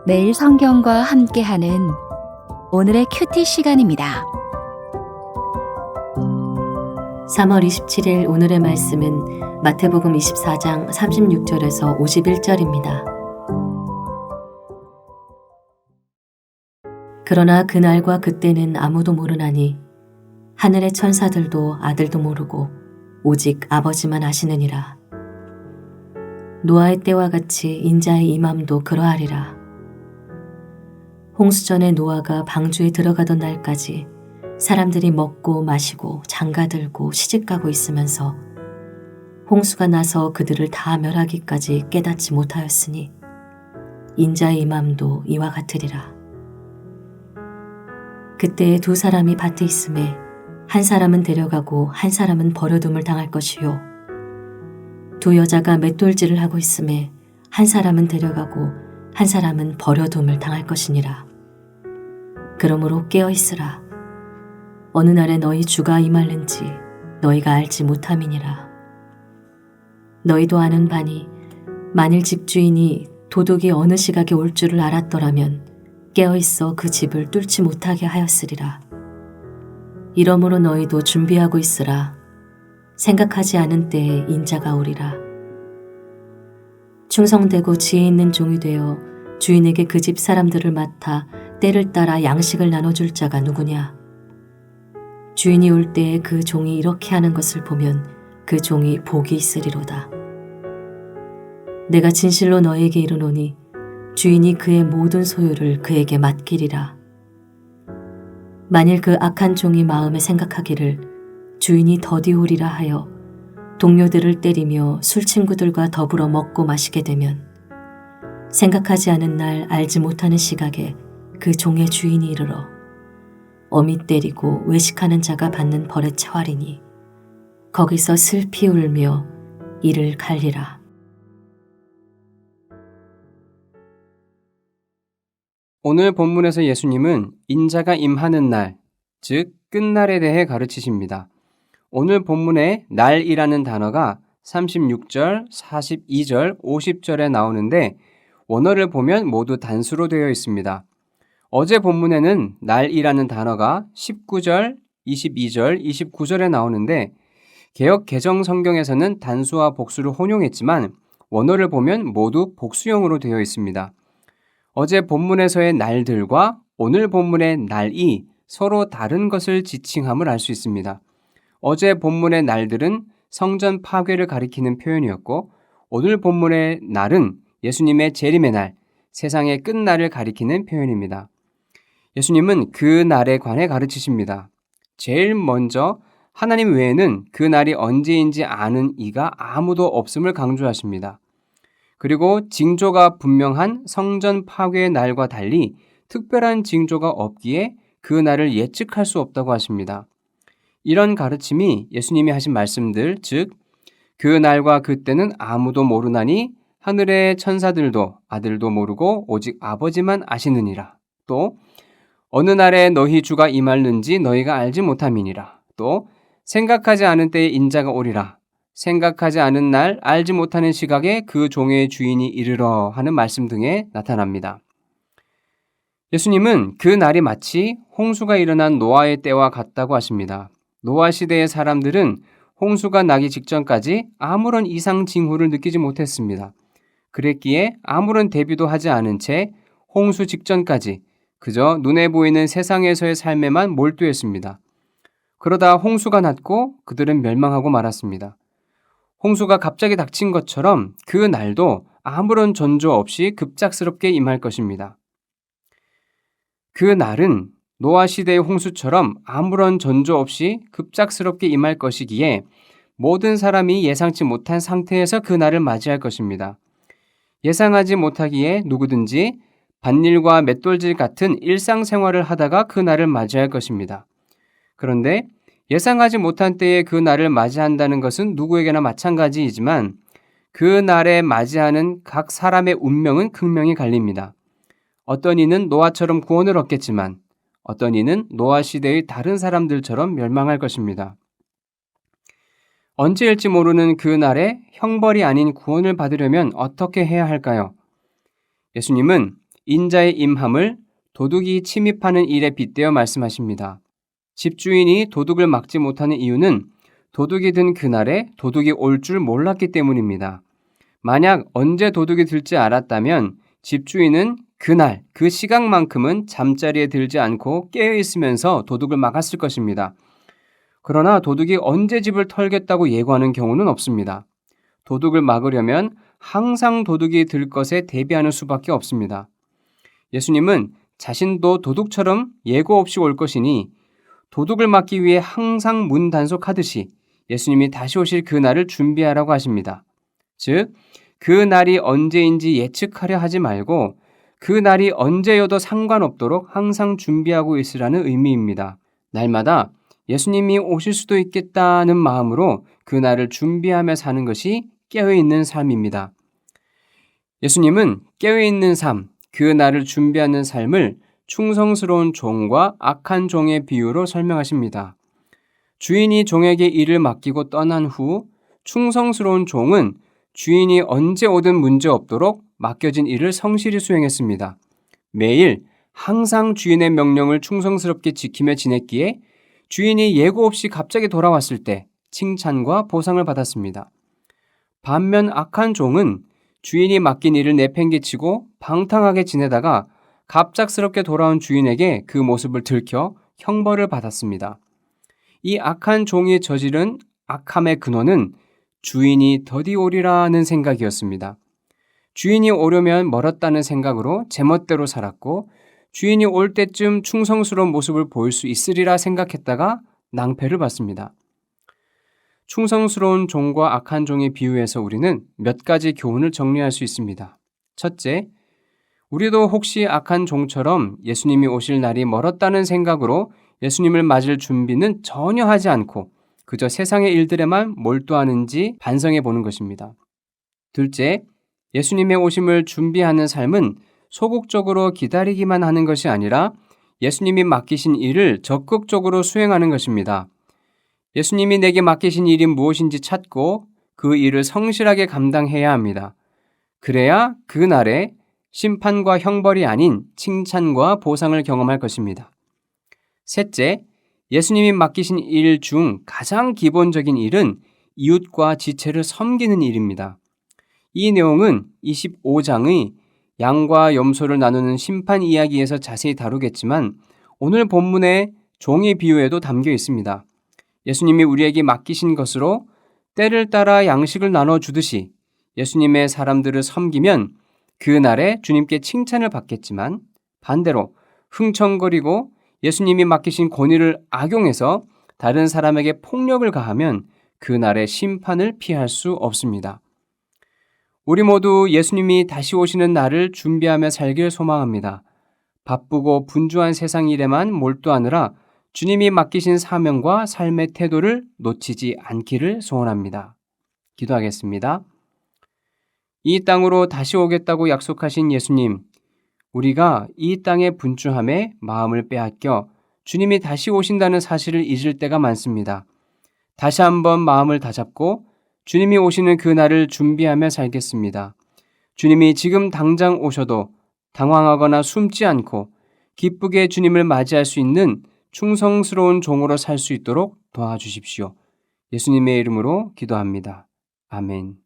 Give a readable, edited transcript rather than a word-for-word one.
매일 성경과 함께하는 오늘의 큐티 시간입니다. 3월 27일 오늘의 말씀은 마태복음 24장 36절에서 51절입니다. 그러나 그날과 그때는 아무도 모르나니 하늘의 천사들도 아들도 모르고 오직 아버지만 아시느니라. 노아의 때와 같이 인자의 임함도 그러하리라. 홍수 전에 노아가 방주에 들어가던 날까지 사람들이 먹고 마시고 장가들고 시집가고 있으면서 홍수가 나서 그들을 다 멸하기까지 깨닫지 못하였으니 인자의 임함도 이와 같으리라. 그때에 두 사람이 밭에 있음에 한 사람은 데려가고 한 사람은 버려둠을 당할 것이요, 두 여자가 맷돌질을 하고 있음에 한 사람은 데려가고 한 사람은 버려둠을 당할 것이니라. 그러므로 깨어있으라. 어느 날에 너희 주가 임할는지 너희가 알지 못함이니라. 너희도 아는 바니 만일 집주인이 도둑이 어느 시각에 올 줄을 알았더라면 깨어있어 그 집을 뚫지 못하게 하였으리라. 이러므로 너희도 준비하고 있으라. 생각하지 않은 때에 인자가 오리라. 충성되고 지혜 있는 종이 되어 주인에게 그 집 사람들을 맡아 때를 따라 양식을 나눠줄 자가 누구냐? 주인이 올 때에 그 종이 이렇게 하는 것을 보면 그 종이 복이 있으리로다. 내가 진실로 너에게 이르노니 주인이 그의 모든 소유를 그에게 맡기리라. 만일 그 악한 종이 마음에 생각하기를 주인이 더디 오리라 하여 동료들을 때리며 술 친구들과 더불어 먹고 마시게 되면 생각하지 않은 날 알지 못하는 시각에 그 종의 주인이 이르러 어미 때리고 외식하는 자가 받는 벌의 차활이니 거기서 슬피 울며 이를 갈리라. 오늘 본문에서 예수님은 인자가 임하는 날, 즉 끝날에 대해 가르치십니다. 오늘 본문에 날이라는 단어가 36절, 42절, 50절에 나오는데 원어를 보면 모두 단수로 되어 있습니다. 어제 본문에는 날이라는 단어가 19절, 22절, 29절에 나오는데 개역 개정 성경에서는 단수와 복수를 혼용했지만 원어를 보면 모두 복수형으로 되어 있습니다. 어제 본문에서의 날들과 오늘 본문의 날이 서로 다른 것을 지칭함을 알 수 있습니다. 어제 본문의 날들은 성전 파괴를 가리키는 표현이었고 오늘 본문의 날은 예수님의 재림의 날, 세상의 끝날을 가리키는 표현입니다. 예수님은 그 날에 관해 가르치십니다. 제일 먼저 하나님 외에는 그 날이 언제인지 아는 이가 아무도 없음을 강조하십니다. 그리고 징조가 분명한 성전 파괴의 날과 달리 특별한 징조가 없기에 그 날을 예측할 수 없다고 하십니다. 이런 가르침이 예수님이 하신 말씀들, 즉 그 날과 그때는 아무도 모르나니 하늘의 천사들도 아들도 모르고 오직 아버지만 아시느니라. 또 어느 날에 너희 주가 임할는지 너희가 알지 못함이니라. 또 생각하지 않은 때에 인자가 오리라. 생각하지 않은 날 알지 못하는 시각에 그 종의 주인이 이르러 하는 말씀 등에 나타납니다. 예수님은 그 날이 마치 홍수가 일어난 노아의 때와 같다고 하십니다. 노아 시대의 사람들은 홍수가 나기 직전까지 아무런 이상 징후를 느끼지 못했습니다. 그랬기에 아무런 대비도 하지 않은 채 홍수 직전까지 그저 눈에 보이는 세상에서의 삶에만 몰두했습니다. 그러다 홍수가 났고 그들은 멸망하고 말았습니다. 홍수가 갑자기 닥친 것처럼 그 날도 아무런 전조 없이 급작스럽게 임할 것입니다. 그 날은 노아 시대의 홍수처럼 아무런 전조 없이 급작스럽게 임할 것이기에 모든 사람이 예상치 못한 상태에서 그 날을 맞이할 것입니다. 예상하지 못하기에 누구든지 밭일과 맷돌질 같은 일상생활을 하다가 그 날을 맞이할 것입니다. 그런데 예상하지 못한 때에 그 날을 맞이한다는 것은 누구에게나 마찬가지이지만 그 날에 맞이하는 각 사람의 운명은 극명히 갈립니다. 어떤 이는 노아처럼 구원을 얻겠지만 어떤 이는 노아 시대의 다른 사람들처럼 멸망할 것입니다. 언제일지 모르는 그 날에 형벌이 아닌 구원을 받으려면 어떻게 해야 할까요? 예수님은 인자의 임함을 도둑이 침입하는 일에 빗대어 말씀하십니다. 집주인이 도둑을 막지 못하는 이유는 도둑이 든 그날에 도둑이 올 줄 몰랐기 때문입니다. 만약 언제 도둑이 들지 알았다면 집주인은 그날 그 시각만큼은 잠자리에 들지 않고 깨어 있으면서 도둑을 막았을 것입니다. 그러나 도둑이 언제 집을 털겠다고 예고하는 경우는 없습니다. 도둑을 막으려면 항상 도둑이 들 것에 대비하는 수밖에 없습니다. 예수님은 자신도 도둑처럼 예고 없이 올 것이니 도둑을 막기 위해 항상 문 단속하듯이 예수님이 다시 오실 그 날을 준비하라고 하십니다. 즉, 그 날이 언제인지 예측하려 하지 말고 그 날이 언제여도 상관없도록 항상 준비하고 있으라는 의미입니다. 날마다 예수님이 오실 수도 있겠다는 마음으로 그 날을 준비하며 사는 것이 깨어있는 삶입니다. 예수님은 깨어있는 삶, 그 날을 준비하는 삶을 충성스러운 종과 악한 종의 비유로 설명하십니다. 주인이 종에게 일을 맡기고 떠난 후 충성스러운 종은 주인이 언제 오든 문제 없도록 맡겨진 일을 성실히 수행했습니다. 매일 항상 주인의 명령을 충성스럽게 지키며 지냈기에 주인이 예고 없이 갑자기 돌아왔을 때 칭찬과 보상을 받았습니다. 반면 악한 종은 주인이 맡긴 일을 내팽개치고 방탕하게 지내다가 갑작스럽게 돌아온 주인에게 그 모습을 들켜 형벌을 받았습니다. 이 악한 종이 저지른 악함의 근원은 주인이 더디 오리라는 생각이었습니다. 주인이 오려면 멀었다는 생각으로 제멋대로 살았고 주인이 올 때쯤 충성스러운 모습을 보일 수 있으리라 생각했다가 낭패를 받습니다. 충성스러운 종과 악한 종의 비유에서 우리는 몇 가지 교훈을 정리할 수 있습니다. 첫째, 우리도 혹시 악한 종처럼 예수님이 오실 날이 멀었다는 생각으로 예수님을 맞을 준비는 전혀 하지 않고 그저 세상의 일들에만 몰두하는지 반성해 보는 것입니다. 둘째, 예수님의 오심을 준비하는 삶은 소극적으로 기다리기만 하는 것이 아니라 예수님이 맡기신 일을 적극적으로 수행하는 것입니다. 예수님이 내게 맡기신 일이 무엇인지 찾고 그 일을 성실하게 감당해야 합니다. 그래야 그 날에 심판과 형벌이 아닌 칭찬과 보상을 경험할 것입니다. 셋째, 예수님이 맡기신 일 중 가장 기본적인 일은 이웃과 지체를 섬기는 일입니다. 이 내용은 25장의 양과 염소를 나누는 심판 이야기에서 자세히 다루겠지만 오늘 본문의 종의 비유에도 담겨 있습니다. 예수님이 우리에게 맡기신 것으로 때를 따라 양식을 나눠주듯이 예수님의 사람들을 섬기면 그 날에 주님께 칭찬을 받겠지만 반대로 흥청거리고 예수님이 맡기신 권위를 악용해서 다른 사람에게 폭력을 가하면 그 날의 심판을 피할 수 없습니다. 우리 모두 예수님이 다시 오시는 날을 준비하며 살길 소망합니다. 바쁘고 분주한 세상 일에만 몰두하느라 주님이 맡기신 사명과 삶의 태도를 놓치지 않기를 소원합니다. 기도하겠습니다. 이 땅으로 다시 오겠다고 약속하신 예수님, 우리가 이 땅의 분주함에 마음을 빼앗겨 주님이 다시 오신다는 사실을 잊을 때가 많습니다. 다시 한번 마음을 다잡고 주님이 오시는 그 날을 준비하며 살겠습니다. 주님이 지금 당장 오셔도 당황하거나 숨지 않고 기쁘게 주님을 맞이할 수 있는 충성스러운 종으로 살 수 있도록 도와주십시오. 예수님의 이름으로 기도합니다. 아멘.